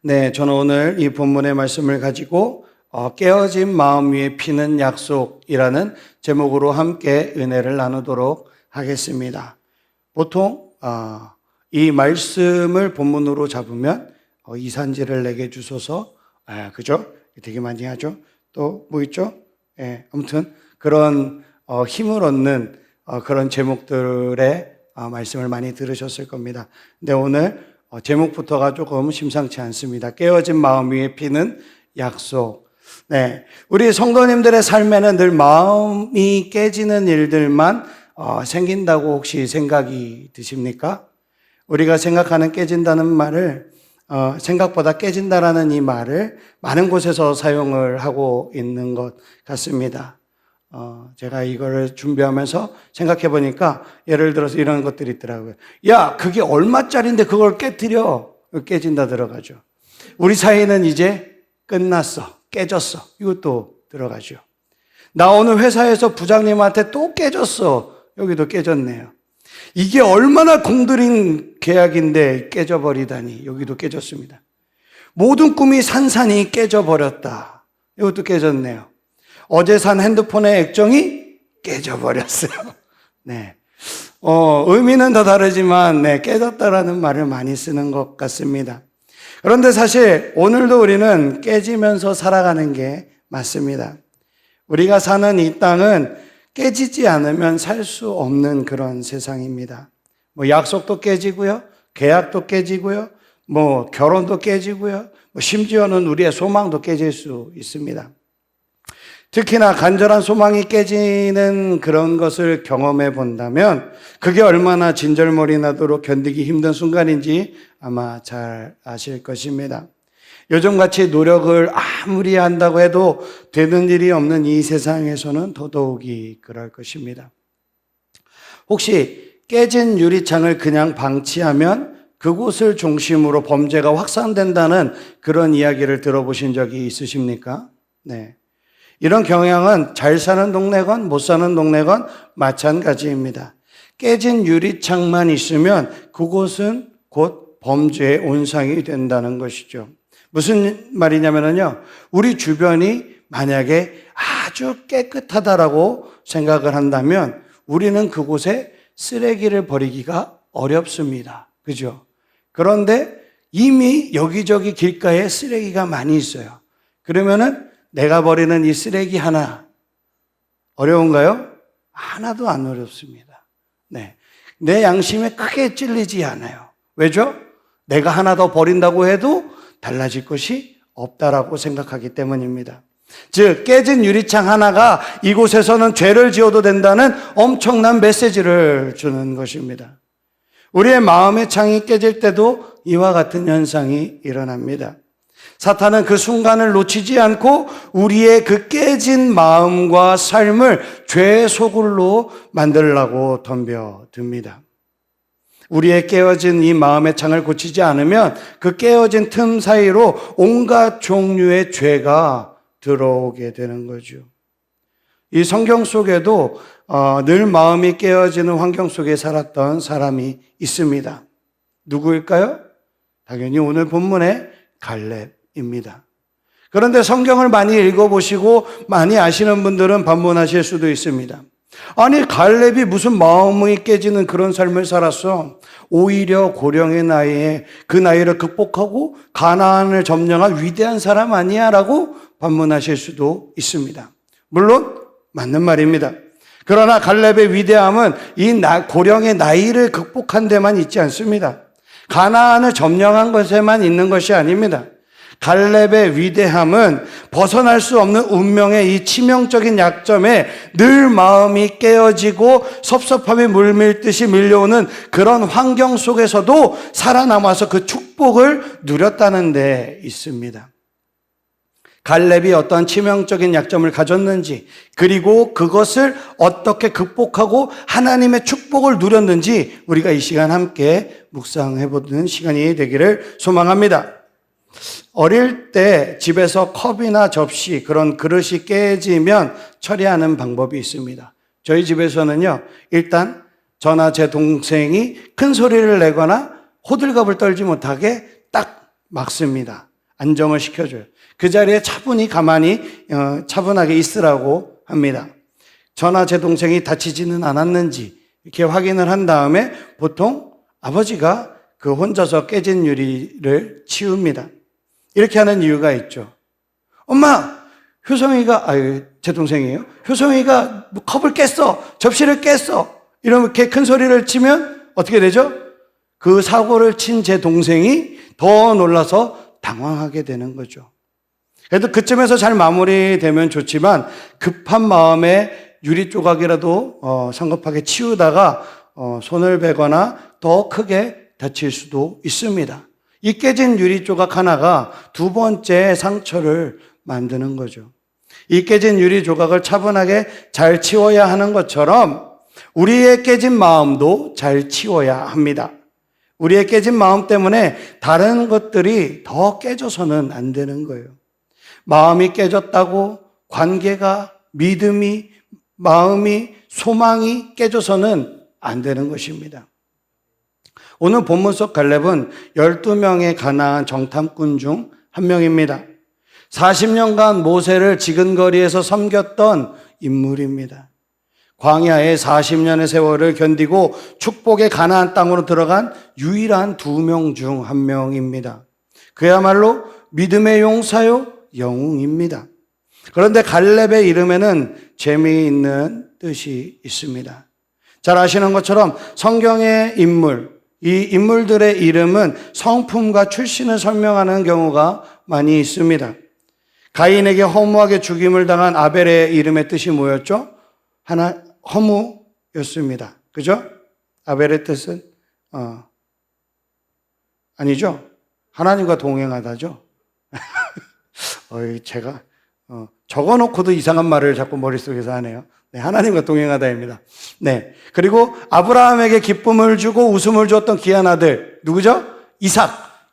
네, 저는 오늘 이 본문의 말씀을 가지고 깨어진 마음 위에 피는 약속이라는 제목으로 함께 은혜를 나누도록 하겠습니다. 보통 이 말씀을 본문으로 잡으면 이산지를 내게 주소서, 그죠? 되게 많이 하죠. 또 뭐 있죠? 아무튼 그런 힘을 얻는 그런 제목들의 말씀을 많이 들으셨을 겁니다. 근데 오늘 제목부터가 조금 심상치 않습니다. 깨어진 마음 위에 피는 약속. 네, 우리 성도님들의 삶에는 늘 마음이 깨지는 일들만 생긴다고 혹시 생각이 드십니까? 우리가 생각하는 깨진다는 말을 생각보다 깨진다라는 이 말을 많은 곳에서 사용을 하고 있는 것 같습니다. 제가 이거를 준비하면서 생각해 보니까 예를 들어서 이런 것들이 있더라고요. 야, 그게 얼마짜리인데 그걸 깨뜨려. 깨진다 들어가죠. 우리 사이는 이제 끝났어. 깨졌어. 이것도 들어가죠. 나 오늘 회사에서 부장님한테 또 깨졌어. 여기도 깨졌네요. 이게 얼마나 공들인 계약인데 깨져버리다니. 여기도 깨졌습니다. 모든 꿈이 산산이 깨져버렸다. 이것도 깨졌네요. 어제 산 핸드폰의 액정이 깨져버렸어요. 네. 의미는 더 다르지만, 깨졌다라는 말을 많이 쓰는 것 같습니다. 그런데 사실 오늘도 우리는 깨지면서 살아가는 게 맞습니다. 우리가 사는 이 땅은 깨지지 않으면 살 수 없는 그런 세상입니다. 약속도 깨지고요, 계약도 깨지고요, 결혼도 깨지고요, 심지어는 우리의 소망도 깨질 수 있습니다. 특히나 간절한 소망이 깨지는 그런 것을 경험해 본다면 그게 얼마나 진절머리 나도록 견디기 힘든 순간인지 아마 잘 아실 것입니다. 요즘같이 노력을 아무리 한다고 해도 되는 일이 없는 이 세상에서는 더더욱이 그럴 것입니다. 혹시 깨진 유리창을 그냥 방치하면 그곳을 중심으로 범죄가 확산된다는 그런 이야기를 들어보신 적이 있으십니까? 네. 이런 경향은 잘 사는 동네건 못 사는 동네건 마찬가지입니다. 깨진 유리창만 있으면 그곳은 곧 범죄의 온상이 된다는 것이죠. 무슨 말이냐면요, 우리 주변이 만약에 아주 깨끗하다라고 생각을 한다면 우리는 그곳에 쓰레기를 버리기가 어렵습니다. 그죠? 그런데 이미 여기저기 길가에 쓰레기가 많이 있어요. 그러면은 내가 버리는 이 쓰레기 하나 어려운가요? 하나도 안 어렵습니다. 네. 내 양심에 크게 찔리지 않아요. 왜죠? 내가 하나 더 버린다고 해도 달라질 것이 없다라고 생각하기 때문입니다. 즉, 깨진 유리창 하나가 이곳에서는 죄를 지어도 된다는 엄청난 메시지를 주는 것입니다. 우리의 마음의 창이 깨질 때도 이와 같은 현상이 일어납니다. 사탄은 그 순간을 놓치지 않고 우리의 그 깨진 마음과 삶을 죄의 소굴로 만들려고 덤벼듭니다. 우리의 깨어진 이 마음의 창을 고치지 않으면 그 깨어진 틈 사이로 온갖 종류의 죄가 들어오게 되는 거죠. 이 성경 속에도 늘 마음이 깨어지는 환경 속에 살았던 사람이 있습니다. 누구일까요? 당연히 오늘 본문의 갈렙입니다. 그런데 성경을 많이 읽어보시고 많이 아시는 분들은 반문하실 수도 있습니다. 아니, 갈렙이 무슨 마음이 깨지는 그런 삶을 살았어? 오히려 고령의 나이에 그 나이를 극복하고 가나안을 점령한 위대한 사람 아니야? 라고 반문하실 수도 있습니다. 물론 맞는 말입니다. 그러나 갈렙의 위대함은 이 고령의 나이를 극복한 데만 있지 않습니다. 가나안을 점령한 것에만 있는 것이 아닙니다. 갈렙의 위대함은 벗어날 수 없는 운명의 이 치명적인 약점에 늘 마음이 깨어지고 섭섭함이 물밀듯이 밀려오는 그런 환경 속에서도 살아남아서 그 축복을 누렸다는 데 있습니다. 갈렙이 어떠한 치명적인 약점을 가졌는지, 그리고 그것을 어떻게 극복하고 하나님의 축복을 누렸는지 우리가 이 시간 함께 묵상해보는 시간이 되기를 소망합니다. 어릴 때 집에서 컵이나 접시, 그런 그릇이 깨지면 처리하는 방법이 있습니다. 저희 집에서는요, 일단 저나 제 동생이 큰 소리를 내거나 호들갑을 떨지 못하게 딱 막습니다. 안정을 시켜줘요. 그 자리에 차분히 차분하게 있으라고 합니다. 저나 제 동생이 다치지는 않았는지 이렇게 확인을 한 다음에 보통 아버지가 그 혼자서 깨진 유리를 치웁니다. 이렇게 하는 이유가 있죠. 엄마, 제 동생이에요. 효성이가 컵을 깼어. 접시를 깼어. 이렇게 큰 소리를 치면 어떻게 되죠? 그 사고를 친 제 동생이 더 놀라서 당황하게 되는 거죠. 그래도 그쯤에서 잘 마무리되면 좋지만 급한 마음에 유리 조각이라도 성급하게 치우다가 손을 베거나 더 크게 다칠 수도 있습니다. 이 깨진 유리 조각 하나가 두 번째 상처를 만드는 거죠. 이 깨진 유리 조각을 차분하게 잘 치워야 하는 것처럼 우리의 깨진 마음도 잘 치워야 합니다. 우리의 깨진 마음 때문에 다른 것들이 더 깨져서는 안 되는 거예요. 마음이 깨졌다고 관계가, 믿음이, 마음이, 소망이 깨져서는 안 되는 것입니다. 오늘 본문 속 갈렙은 12명의 가나안 정탐꾼 중 한 명입니다. 40년간 모세를 지근거리에서 섬겼던 인물입니다. 광야의 40년의 세월을 견디고 축복의 가나안 땅으로 들어간 유일한 2명 중 한 명입니다. 그야말로 믿음의 용사요, 영웅입니다. 그런데 갈렙의 이름에는 재미있는 뜻이 있습니다. 잘 아시는 것처럼 성경의 이 인물들의 이름은 성품과 출신을 설명하는 경우가 많이 있습니다. 가인에게 허무하게 죽임을 당한 아벨의 이름의 뜻이 뭐였죠? 허무였습니다. 그죠? 아벨의 뜻은 아니죠? 하나님과 동행하다죠? 제가 적어놓고도 이상한 말을 자꾸 머릿속에서 하네요. 네, 하나님과 동행하다입니다. 네. 그리고 아브라함에게 기쁨을 주고 웃음을 주었던 귀한 아들, 누구죠?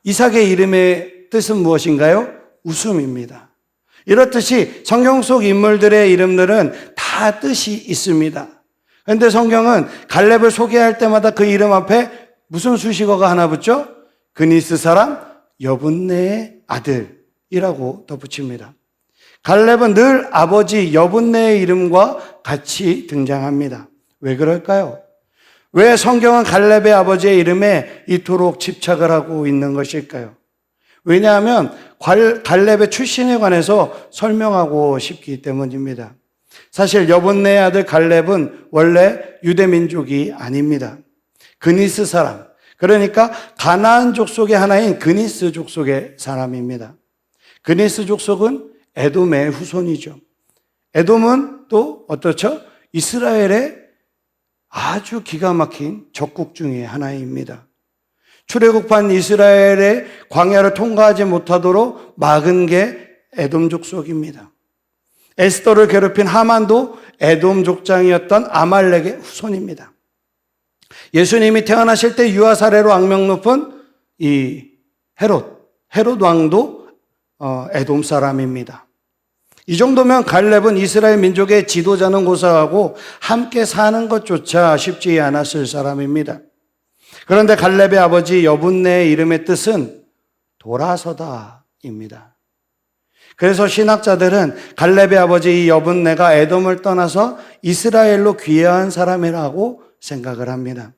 이삭의 이름의 뜻은 무엇인가요? 웃음입니다. 이렇듯이 성경 속 인물들의 이름들은 다 뜻이 있습니다. 그런데 성경은 갈렙을 소개할 때마다 그 이름 앞에 무슨 수식어가 하나 붙죠? 그니스 사람 여분네의 아들이라고 덧붙입니다. 갈렙은 늘 아버지 여분네의 이름과 같이 등장합니다. 왜 그럴까요? 왜 성경은 갈렙의 아버지의 이름에 이토록 집착을 하고 있는 것일까요? 왜냐하면 갈렙의 출신에 관해서 설명하고 싶기 때문입니다. 사실 여분네의 아들 갈렙은 원래 유대 민족이 아닙니다. 그니스 사람, 그러니까 가나안 족속의 하나인 그니스 족속의 사람입니다. 그니스 족속은 에돔의 후손이죠. 에돔은 또 어떻죠? 이스라엘의 아주 기가 막힌 적국 중에 하나입니다. 출애굽한 이스라엘의 광야를 통과하지 못하도록 막은 게 에돔 족속입니다. 에스더를 괴롭힌 하만도 에돔 족장이었던 아말렉의 후손입니다. 예수님이 태어나실 때 유아 사례로 악명 높은 이 헤롯 왕도 에돔 사람입니다. 이 정도면 갈렙은 이스라엘 민족의 지도자는 고사하고 함께 사는 것조차 쉽지 않았을 사람입니다. 그런데 갈렙의 아버지 여분네의 이름의 뜻은 돌아서다입니다. 그래서 신학자들은 갈렙의 아버지 여분네가 에돔을 떠나서 이스라엘로 귀화한 사람이라고 생각을 합니다.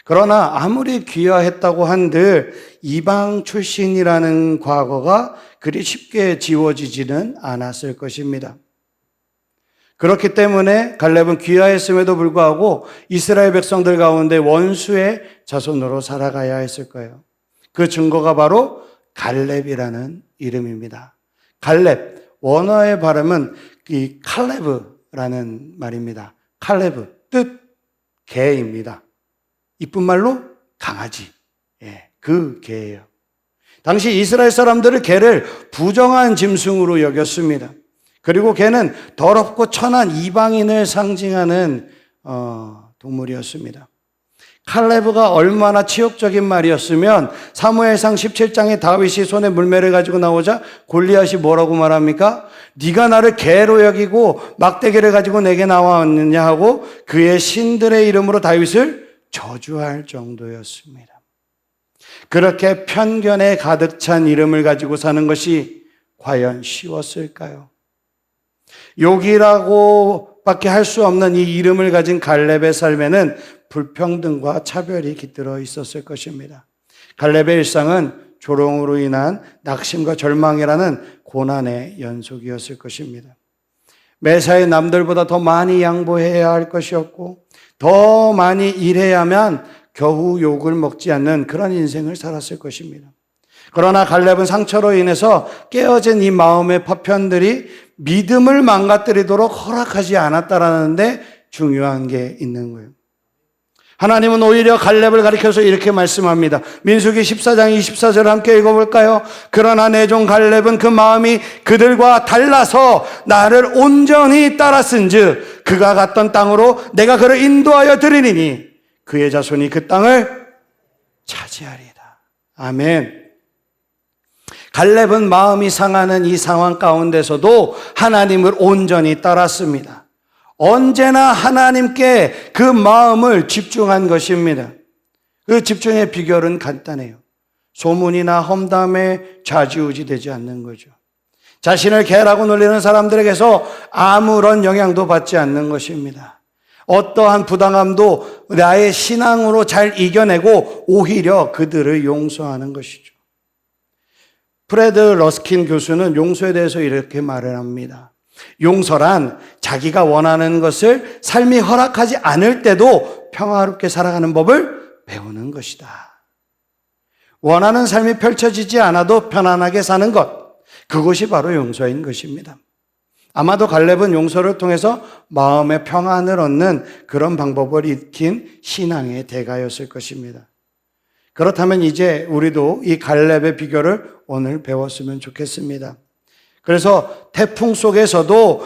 그러나 아무리 귀화했다고 한들 이방 출신이라는 과거가 그리 쉽게 지워지지는 않았을 것입니다. 그렇기 때문에 갈렙은 귀화했음에도 불구하고 이스라엘 백성들 가운데 원수의 자손으로 살아가야 했을 거예요. 그 증거가 바로 갈렙이라는 이름입니다. 갈렙, 원어의 발음은 이 칼레브라는 말입니다. 칼레브, 뜻 개입니다. 이쁜 말로 강아지, 그 개예요. 당시 이스라엘 사람들은 개를 부정한 짐승으로 여겼습니다. 그리고 개는 더럽고 천한 이방인을 상징하는 동물이었습니다. 칼레브가 얼마나 치욕적인 말이었으면 사무엘상 17장에 다윗이 손에 물매를 가지고 나오자 골리앗이 뭐라고 말합니까? 네가 나를 개로 여기고 막대기를 가지고 내게 나왔느냐 하고 그의 신들의 이름으로 다윗을 저주할 정도였습니다. 그렇게 편견에 가득 찬 이름을 가지고 사는 것이 과연 쉬웠을까요? 욕이라고 밖에 할 수 없는 이 이름을 가진 갈렙의 삶에는 불평등과 차별이 깃들어 있었을 것입니다. 갈렙의 일상은 조롱으로 인한 낙심과 절망이라는 고난의 연속이었을 것입니다. 매사에 남들보다 더 많이 양보해야 할 것이었고 더 많이 일해야만 겨우 욕을 먹지 않는 그런 인생을 살았을 것입니다. 그러나 갈렙은 상처로 인해서 깨어진 이 마음의 파편들이 믿음을 망가뜨리도록 허락하지 않았다라는 데 중요한 게 있는 거예요. 하나님은 오히려 갈렙을 가리켜서 이렇게 말씀합니다. 민수기 14장 24절 함께 읽어볼까요? 그러나 내 종 갈렙은 그 마음이 그들과 달라서 나를 온전히 따랐은즉 그가 갔던 땅으로 내가 그를 인도하여 드리리니 그의 자손이 그 땅을 차지하리다. 아멘. 갈렙은 마음이 상하는 이 상황 가운데서도 하나님을 온전히 따랐습니다. 언제나 하나님께 그 마음을 집중한 것입니다. 그 집중의 비결은 간단해요. 소문이나 험담에 좌지우지 되지 않는 거죠. 자신을 개라고 놀리는 사람들에게서 아무런 영향도 받지 않는 것입니다. 어떠한 부당함도 나의 신앙으로 잘 이겨내고 오히려 그들을 용서하는 것이죠. 프레드 러스킨 교수는 용서에 대해서 이렇게 말을 합니다. 용서란 자기가 원하는 것을 삶이 허락하지 않을 때도 평화롭게 살아가는 법을 배우는 것이다. 원하는 삶이 펼쳐지지 않아도 편안하게 사는 것, 그것이 바로 용서인 것입니다. 아마도 갈렙은 용서를 통해서 마음의 평안을 얻는 그런 방법을 익힌 신앙의 대가였을 것입니다. 그렇다면 이제 우리도 이 갈렙의 비결을 오늘 배웠으면 좋겠습니다. 그래서 태풍 속에서도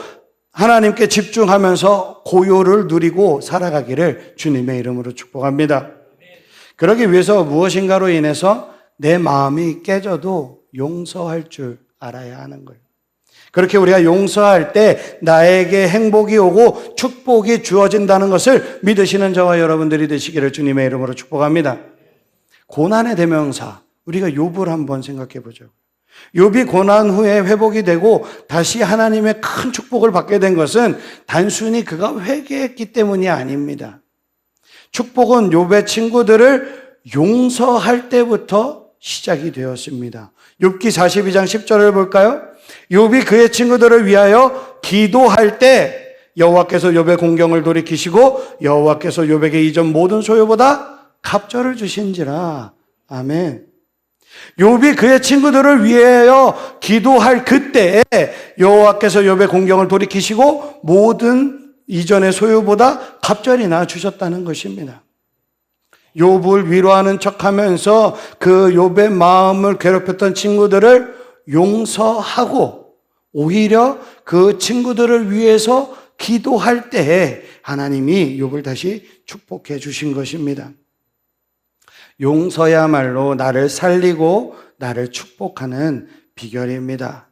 하나님께 집중하면서 고요를 누리고 살아가기를 주님의 이름으로 축복합니다. 그러기 위해서 무엇인가로 인해서 내 마음이 깨져도 용서할 줄 알아야 하는 거예요. 그렇게 우리가 용서할 때 나에게 행복이 오고 축복이 주어진다는 것을 믿으시는 저와 여러분들이 되시기를 주님의 이름으로 축복합니다. 고난의 대명사, 우리가 욥을 한번 생각해 보죠. 욥이 고난 후에 회복이 되고 다시 하나님의 큰 축복을 받게 된 것은 단순히 그가 회개했기 때문이 아닙니다. 축복은 욥의 친구들을 용서할 때부터 시작이 되었습니다. 욥기 42장 10절을 볼까요? 욥이 그의 친구들을 위하여 기도할 때 여호와께서 욥의 공경을 돌이키시고 여호와께서 욥에게 이전 모든 소유보다 갑절을 주신지라. 아멘. 욥이 그의 친구들을 위하여 기도할 그때에 여호와께서 욥의 공경을 돌이키시고 모든 이전의 소유보다 갑절이나 주셨다는 것입니다. 욥을 위로하는 척하면서 그 욥의 마음을 괴롭혔던 친구들을 용서하고 오히려 그 친구들을 위해서 기도할 때에 하나님이 욥을 다시 축복해 주신 것입니다. 용서야말로 나를 살리고 나를 축복하는 비결입니다.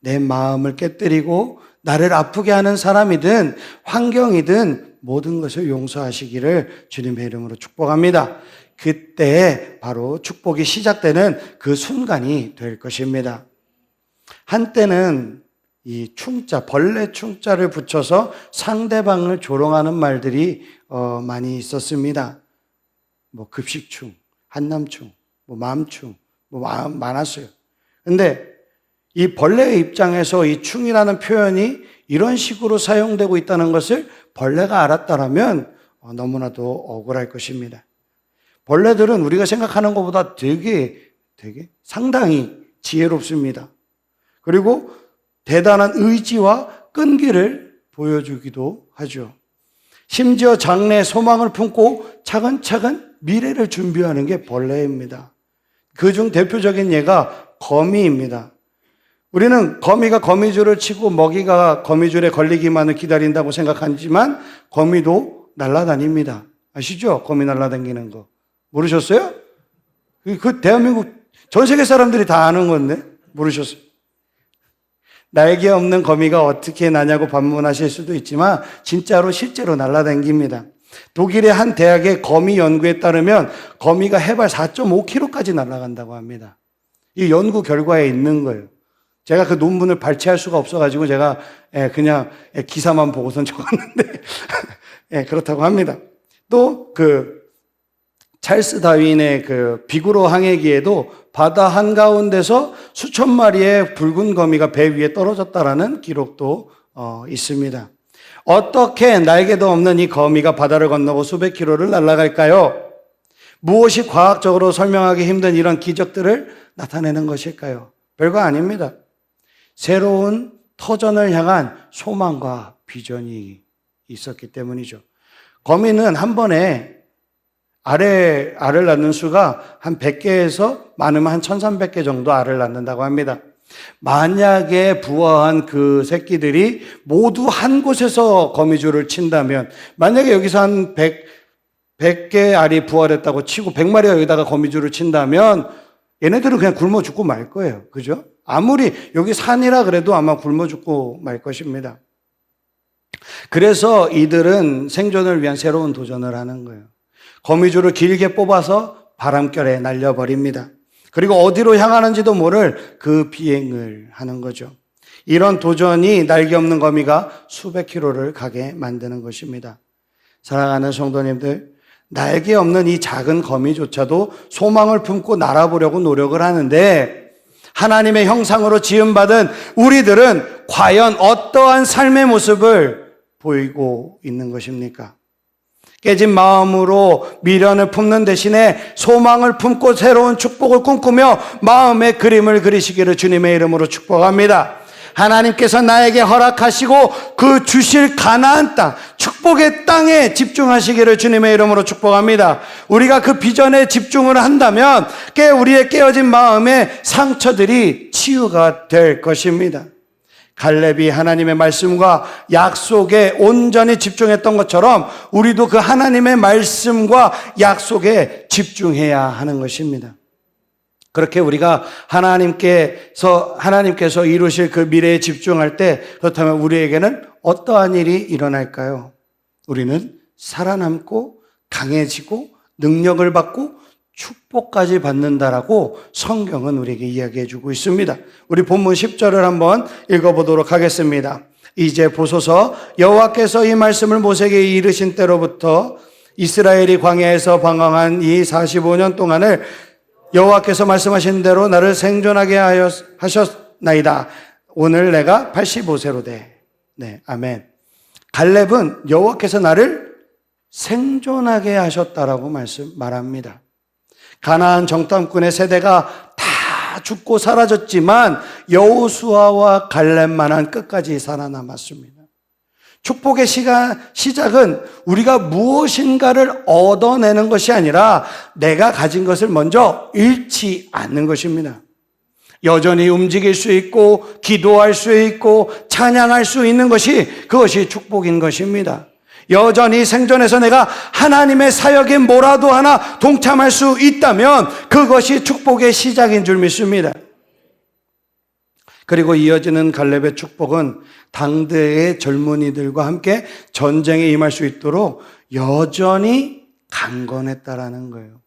내 마음을 깨뜨리고 나를 아프게 하는 사람이든 환경이든 모든 것을 용서하시기를 주님의 이름으로 축복합니다. 그때 바로 축복이 시작되는 그 순간이 될 것입니다. 한때는 이 충자, 벌레 충자를 붙여서 상대방을 조롱하는 말들이 많이 있었습니다. 뭐 급식충, 한남충, 뭐 마음충, 많았어요. 근데 이 벌레의 입장에서 이 충이라는 표현이 이런 식으로 사용되고 있다는 것을 벌레가 알았다라면 너무나도 억울할 것입니다. 벌레들은 우리가 생각하는 것보다 되게 상당히 지혜롭습니다. 그리고 대단한 의지와 끈기를 보여주기도 하죠. 심지어 장래에 소망을 품고 차근차근 미래를 준비하는 게 벌레입니다. 그중 대표적인 예가 거미입니다. 우리는 거미가 거미줄을 치고 먹이가 거미줄에 걸리기만을 기다린다고 생각하지만 거미도 날아다닙니다. 아시죠? 거미 날아다니는 거. 모르셨어요? 그 대한민국 전 세계 사람들이 다 아는 건데 모르셨어요? 날개 없는 거미가 어떻게 나냐고 반문하실 수도 있지만 진짜로 실제로 날아다닙니다. 독일의 한 대학의 거미 연구에 따르면 거미가 해발 4.5km까지 날아간다고 합니다. 이 연구 결과에 있는 거예요. 제가 그 논문을 발췌할 수가 없어가지고 제가 그냥 기사만 보고선 적었는데 그렇다고 합니다. 또 찰스 다윈의 비구로 항해기에도 바다 한가운데서 수천 마리의 붉은 거미가 배 위에 떨어졌다라는 기록도 있습니다. 어떻게 날개도 없는 이 거미가 바다를 건너고 수백 킬로를 날아갈까요? 무엇이 과학적으로 설명하기 힘든 이런 기적들을 나타내는 것일까요? 별거 아닙니다. 새로운 터전을 향한 소망과 비전이 있었기 때문이죠. 거미는 한 번에 알을 낳는 수가 한 100개에서 많으면 한 1300개 정도 알을 낳는다고 합니다. 만약에 부화한 그 새끼들이 모두 한 곳에서 거미줄을 친다면, 만약에 여기서 한 100개 알이 부화했다고 치고 100마리가 여기다가 거미줄을 친다면 얘네들은 그냥 굶어 죽고 말 거예요. 그죠? 아무리 여기 산이라 그래도 아마 굶어 죽고 말 것입니다. 그래서 이들은 생존을 위한 새로운 도전을 하는 거예요. 거미줄을 길게 뽑아서 바람결에 날려버립니다. 그리고 어디로 향하는지도 모를 그 비행을 하는 거죠. 이런 도전이 날개 없는 거미가 수백 킬로를 가게 만드는 것입니다. 사랑하는 성도님들, 날개 없는 이 작은 거미조차도 소망을 품고 날아보려고 노력을 하는데, 하나님의 형상으로 지음받은 우리들은 과연 어떠한 삶의 모습을 보이고 있는 것입니까? 깨진 마음으로 미련을 품는 대신에 소망을 품고 새로운 축복을 꿈꾸며 마음의 그림을 그리시기를 주님의 이름으로 축복합니다. 하나님께서 나에게 허락하시고 그 주실 가나안 땅, 축복의 땅에 집중하시기를 주님의 이름으로 축복합니다. 우리가 그 비전에 집중을 한다면 우리의 깨어진 마음의 상처들이 치유가 될 것입니다. 갈렙이 하나님의 말씀과 약속에 온전히 집중했던 것처럼 우리도 그 하나님의 말씀과 약속에 집중해야 하는 것입니다. 그렇게 우리가 하나님께서 이루실 그 미래에 집중할 때, 그렇다면 우리에게는 어떠한 일이 일어날까요? 우리는 살아남고 강해지고 능력을 받고 축복까지 받는다라고 성경은 우리에게 이야기해 주고 있습니다. 우리 본문 10절을 한번 읽어보도록 하겠습니다. 이제 보소서, 여호와께서 이 말씀을 모세에게 이르신 때로부터 이스라엘이 광야에서 방황한 이 45년 동안을 여호와께서 말씀하신 대로 나를 생존하게 하셨나이다. 오늘 내가 85세로 돼. 네, 아멘. 갈렙은 여호와께서 나를 생존하게 하셨다라고 말합니다. 가나안 정탐꾼의 세대가 다 죽고 사라졌지만 여호수아와 갈렙만은 끝까지 살아남았습니다. 축복의 시작은 우리가 무엇인가를 얻어내는 것이 아니라 내가 가진 것을 먼저 잃지 않는 것입니다. 여전히 움직일 수 있고 기도할 수 있고 찬양할 수 있는 그것이 축복인 것입니다. 여전히 생존해서 내가 하나님의 사역에 뭐라도 하나 동참할 수 있다면 그것이 축복의 시작인 줄 믿습니다. 그리고 이어지는 갈렙의 축복은 당대의 젊은이들과 함께 전쟁에 임할 수 있도록 여전히 강건했다라는 거예요.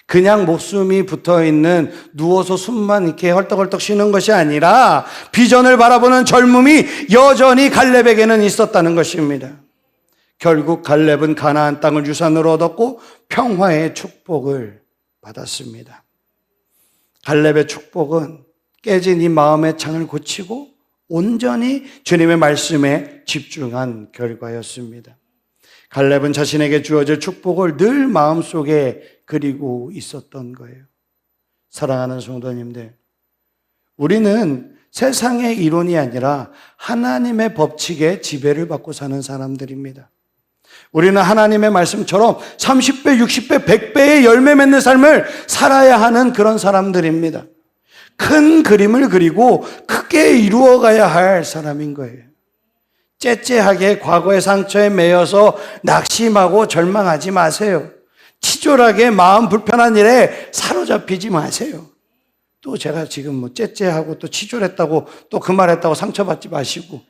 그냥 목숨이 붙어있는, 누워서 숨만 이렇게 헐떡헐떡 쉬는 것이 아니라 비전을 바라보는 젊음이 여전히 갈렙에게는 있었다는 것입니다. 결국 갈렙은 가나안 땅을 유산으로 얻었고 평화의 축복을 받았습니다. 갈렙의 축복은 깨진 이 마음의 창을 고치고 온전히 주님의 말씀에 집중한 결과였습니다. 갈렙은 자신에게 주어질 축복을 늘 마음속에 그리고 있었던 거예요. 사랑하는 성도님들, 우리는 세상의 이론이 아니라 하나님의 법칙에 지배를 받고 사는 사람들입니다. 우리는 하나님의 말씀처럼 30배, 60배, 100배의 열매 맺는 삶을 살아야 하는 그런 사람들입니다. 큰 그림을 그리고 크게 이루어가야 할 사람인 거예요. 째째하게 과거의 상처에 매여서 낙심하고 절망하지 마세요. 치졸하게 마음 불편한 일에 사로잡히지 마세요. 또 제가 지금 째째하고 또 치졸했다고 또 그 말했다고 상처받지 마시고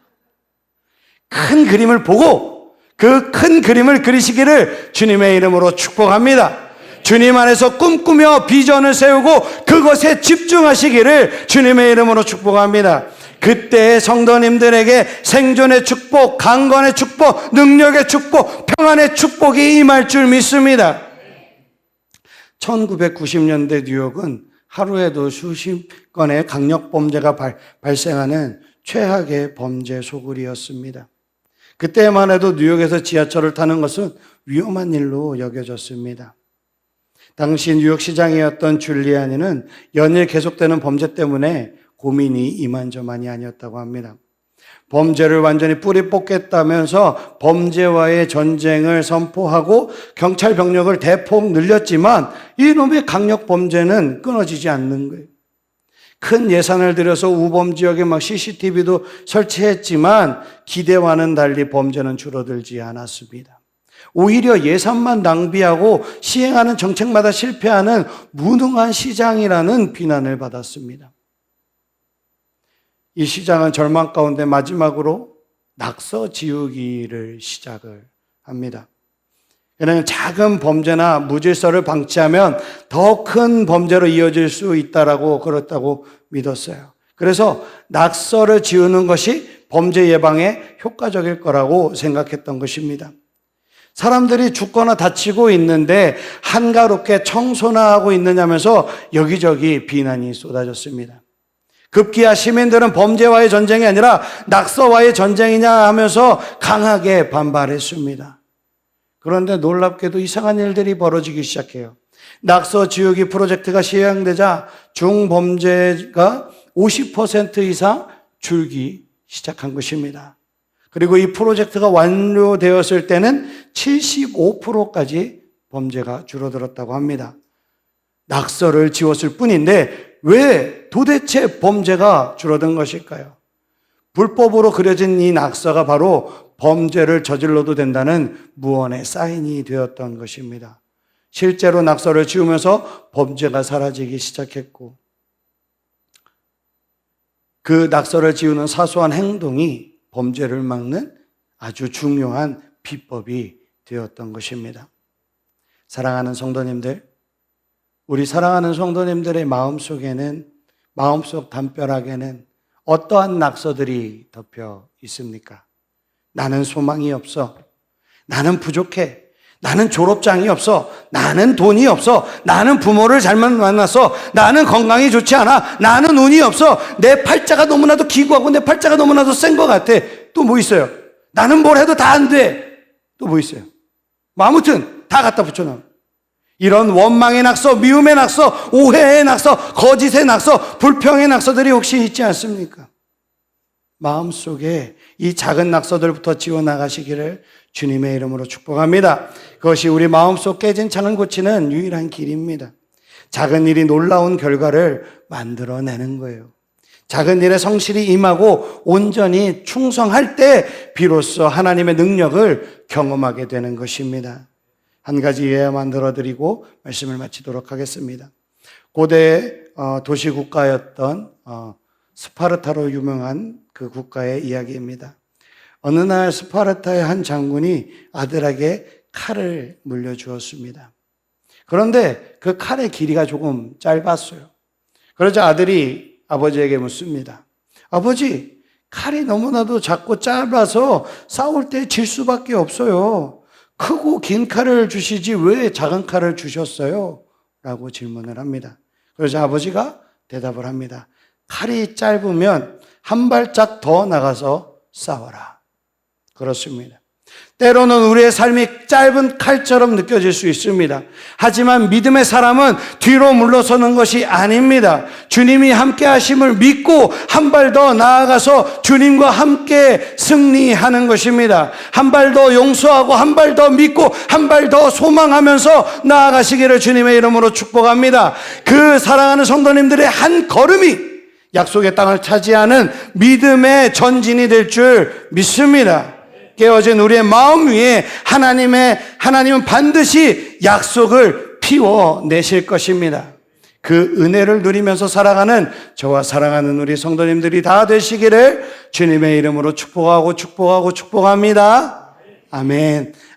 큰 그림을 보고 그 큰 그림을 그리시기를 주님의 이름으로 축복합니다. 주님 안에서 꿈꾸며 비전을 세우고 그것에 집중하시기를 주님의 이름으로 축복합니다. 그때 성도님들에게 생존의 축복, 강건의 축복, 능력의 축복, 평안의 축복이 임할 줄 믿습니다. 1990년대 뉴욕은 하루에도 수십 건의 강력범죄가 발생하는 최악의 범죄 소굴이었습니다. 그때만 해도 뉴욕에서 지하철을 타는 것은 위험한 일로 여겨졌습니다. 당시 뉴욕 시장이었던 줄리아니는 연일 계속되는 범죄 때문에 고민이 이만저만이 아니었다고 합니다. 범죄를 완전히 뿌리 뽑겠다면서 범죄와의 전쟁을 선포하고 경찰 병력을 대폭 늘렸지만 이놈의 강력 범죄는 끊어지지 않는 거예요. 큰 예산을 들여서 우범 지역에 막 CCTV도 설치했지만 기대와는 달리 범죄는 줄어들지 않았습니다. 오히려 예산만 낭비하고 시행하는 정책마다 실패하는 무능한 시장이라는 비난을 받았습니다. 이 시장은 절망 가운데 마지막으로 낙서 지우기를 시작을 합니다. 왜냐하면 작은 범죄나 무질서를 방치하면 더 큰 범죄로 이어질 수 있다라고 그렇다고 믿었어요. 그래서 낙서를 지우는 것이 범죄 예방에 효과적일 거라고 생각했던 것입니다. 사람들이 죽거나 다치고 있는데 한가롭게 청소나 하고 있느냐면서 여기저기 비난이 쏟아졌습니다. 급기야 시민들은 범죄와의 전쟁이 아니라 낙서와의 전쟁이냐 하면서 강하게 반발했습니다. 그런데 놀랍게도 이상한 일들이 벌어지기 시작해요. 낙서 지우기 프로젝트가 시행되자 중범죄가 50% 이상 줄기 시작한 것입니다. 그리고 이 프로젝트가 완료되었을 때는 75%까지 범죄가 줄어들었다고 합니다. 낙서를 지웠을 뿐인데 왜 도대체 범죄가 줄어든 것일까요? 불법으로 그려진 이 낙서가 바로 범죄를 저질러도 된다는 무언의 사인이 되었던 것입니다. 실제로 낙서를 지우면서 범죄가 사라지기 시작했고 그 낙서를 지우는 사소한 행동이 범죄를 막는 아주 중요한 비법이 되었던 것입니다. 사랑하는 성도님들, 우리 사랑하는 성도님들의 마음속 담벼락에는 어떠한 낙서들이 덮여 있습니까? 나는 소망이 없어. 나는 부족해. 나는 졸업장이 없어. 나는 돈이 없어. 나는 부모를 잘못 만났어. 나는 건강이 좋지 않아. 나는 운이 없어. 내 팔자가 너무나도 기구하고 내 팔자가 너무나도 센 것 같아. 또 뭐 있어요? 나는 뭘 해도 다 안 돼. 또 뭐 있어요? 뭐 아무튼 다 갖다 붙여놔. 이런 원망의 낙서, 미움의 낙서, 오해의 낙서, 거짓의 낙서, 불평의 낙서들이 혹시 있지 않습니까? 마음속에 이 작은 낙서들부터 지워나가시기를 주님의 이름으로 축복합니다. 그것이 우리 마음속 깨진 창을 고치는 유일한 길입니다. 작은 일이 놀라운 결과를 만들어내는 거예요. 작은 일에 성실히 임하고 온전히 충성할 때 비로소 하나님의 능력을 경험하게 되는 것입니다. 한 가지 예화만 들어드리고 말씀을 마치도록 하겠습니다. 고대 도시국가였던 스파르타로 유명한 그 국가의 이야기입니다. 어느 날 스파르타의 한 장군이 아들에게 칼을 물려주었습니다. 그런데 그 칼의 길이가 조금 짧았어요. 그러자 아들이 아버지에게 묻습니다. 아버지, 칼이 너무나도 작고 짧아서 싸울 때 질 수밖에 없어요. 크고 긴 칼을 주시지 왜 작은 칼을 주셨어요? 라고 질문을 합니다. 그러자 아버지가 대답을 합니다. 칼이 짧으면 한 발짝 더 나가서 싸워라. 그렇습니다. 때로는 우리의 삶이 짧은 칼처럼 느껴질 수 있습니다. 하지만 믿음의 사람은 뒤로 물러서는 것이 아닙니다. 주님이 함께 하심을 믿고 한 발 더 나아가서 주님과 함께 승리하는 것입니다. 한 발 더 용서하고 한 발 더 믿고 한 발 더 소망하면서 나아가시기를 주님의 이름으로 축복합니다. 그 사랑하는 성도님들의 한 걸음이 약속의 땅을 차지하는 믿음의 전진이 될 줄 믿습니다. 깨어진 우리의 마음 위에 하나님은 반드시 약속을 피워내실 것입니다. 그 은혜를 누리면서 살아가는 저와 사랑하는 우리 성도님들이 다 되시기를 주님의 이름으로 축복합니다. 아멘.